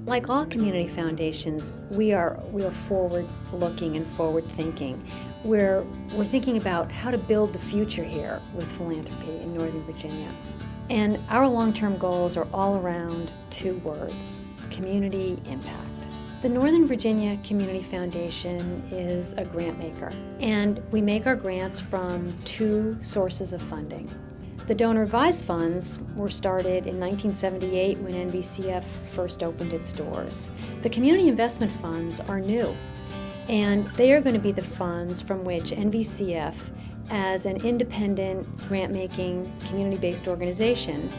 Like all community foundations, we are forward-looking and forward-thinking. We're thinking about how to build the future here with philanthropy in Northern Virginia. And our long-term goals are all around two words: community impact. The Northern Virginia Community Foundation is a grant maker, and we make our grants from two sources of funding. The donor-advised funds were started in 1978 when NVCF first opened its doors. The community investment funds are new, and they are going to be the funds from which NVCF, as an independent grant-making, community-based organization,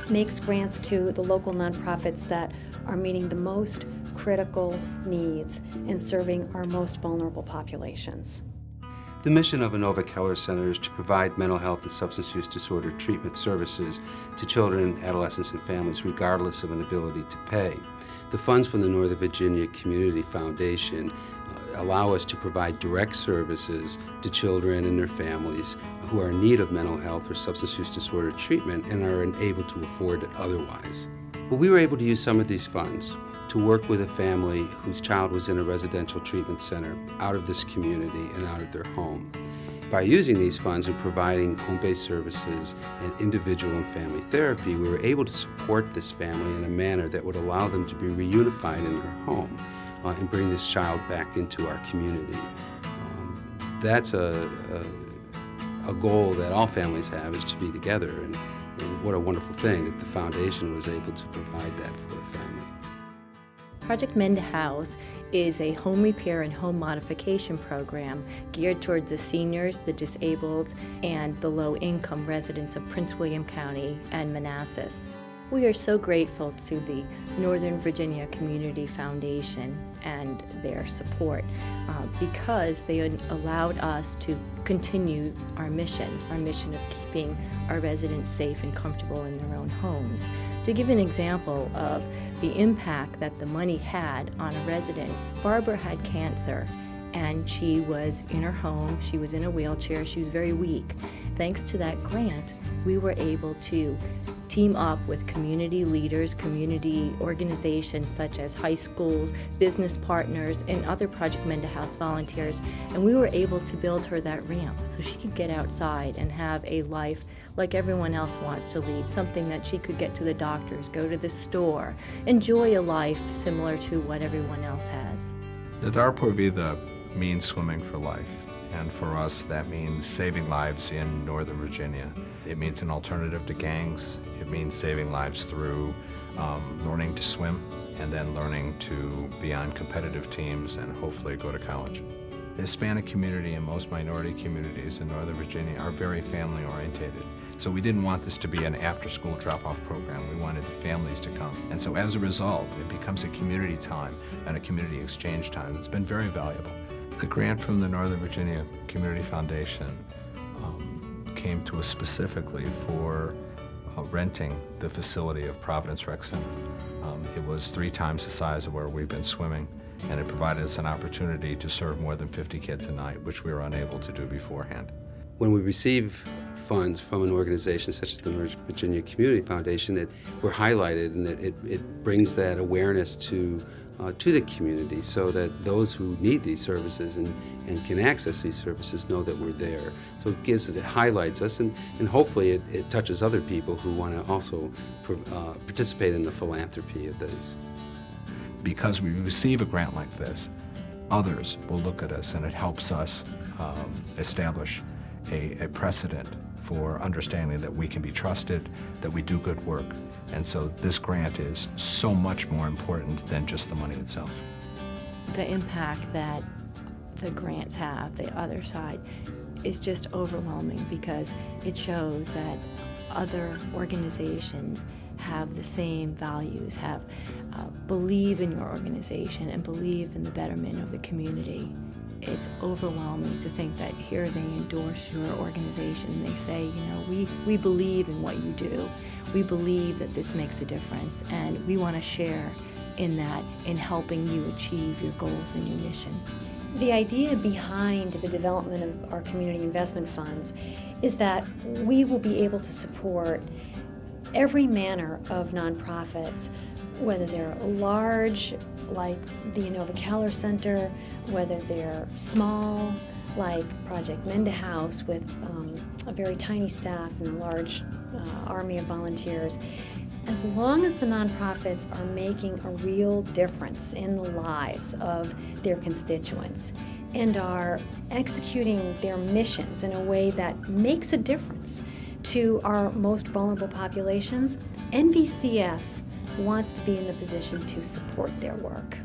makes grants to the local nonprofits that are meeting the most critical needs and serving our most vulnerable populations. The mission of Inova Keller Center is to provide mental health and substance use disorder treatment services to children, adolescents, and families regardless of an ability to pay. The funds from the Northern Virginia Community Foundation allow us to provide direct services to children and their families who are in need of mental health or substance use disorder treatment and are unable to afford it otherwise. Well, we were able to use some of these funds to work with a family whose child was in a residential treatment center out of this community and out of their home. By using these funds and providing home-based services and individual and family therapy, we were able to support this family in a manner that would allow them to be reunified in their home and bring this child back into our community. That's a goal that all families have, is to be together, and what a wonderful thing that the foundation was able to provide that for a family. Project Mend a House is a home repair and home modification program geared towards the seniors, the disabled, and the low-income residents of Prince William County and Manassas. We are so grateful to the Northern Virginia Community Foundation and their support because they allowed us to continue our mission of keeping our residents safe and comfortable in their own homes. To give an example of the impact that the money had on a resident, Barbara had cancer and she was in her home, she was in a wheelchair, she was very weak. Thanks to that grant, we were able to team up with community leaders, community organizations such as high schools, business partners, and other Project Mend a House volunteers, and we were able to build her that ramp so she could get outside and have a life like everyone else wants to lead, something that she could get to the doctors, go to the store, enjoy a life similar to what everyone else has. The Darpur Vida means swimming for life, and for us that means saving lives in Northern Virginia. It means an alternative to gangs. It means saving lives through learning to swim and then learning to be on competitive teams and hopefully go to college. The Hispanic community and most minority communities in Northern Virginia are very family orientated. So we didn't want this to be an after-school drop-off program. We wanted families to come. And so as a result, it becomes a community time and a community exchange time. It's been very valuable. The grant from the Northern Virginia Community Foundation came to us specifically for renting the facility of Providence Rec Center. It was 3 times the size of where we've been swimming, and it provided us an opportunity to serve more than 50 kids a night, which we were unable to do beforehand. When we receive funds from an organization such as the Northern Virginia Community Foundation, we're highlighted, and it brings that awareness to the community so that those who need these services and can access these services know that we're there. So it highlights us, and hopefully it touches other people who want to also participate in the philanthropy of these. Because we receive a grant like this, others will look at us, and it helps us establish a precedent for understanding that we can be trusted, that we do good work. And so this grant is so much more important than just the money itself. The impact that the grants have, the other side, is just overwhelming because it shows that other organizations have the same values, believe in your organization and believe in the betterment of the community. It's overwhelming to think that here they endorse your organization. They say, we believe in what you do. We believe that this makes a difference, and we want to share in that, in helping you achieve your goals and your mission. The idea behind the development of our community investment funds is that we will be able to support every manner of nonprofits whether they're large, like the Inova Keller Center, whether they're small, like Project Mend a House with a very tiny staff and a large army of volunteers. As long as the nonprofits are making a real difference in the lives of their constituents and are executing their missions in a way that makes a difference to our most vulnerable populations, NVCF wants to be in the position to support their work.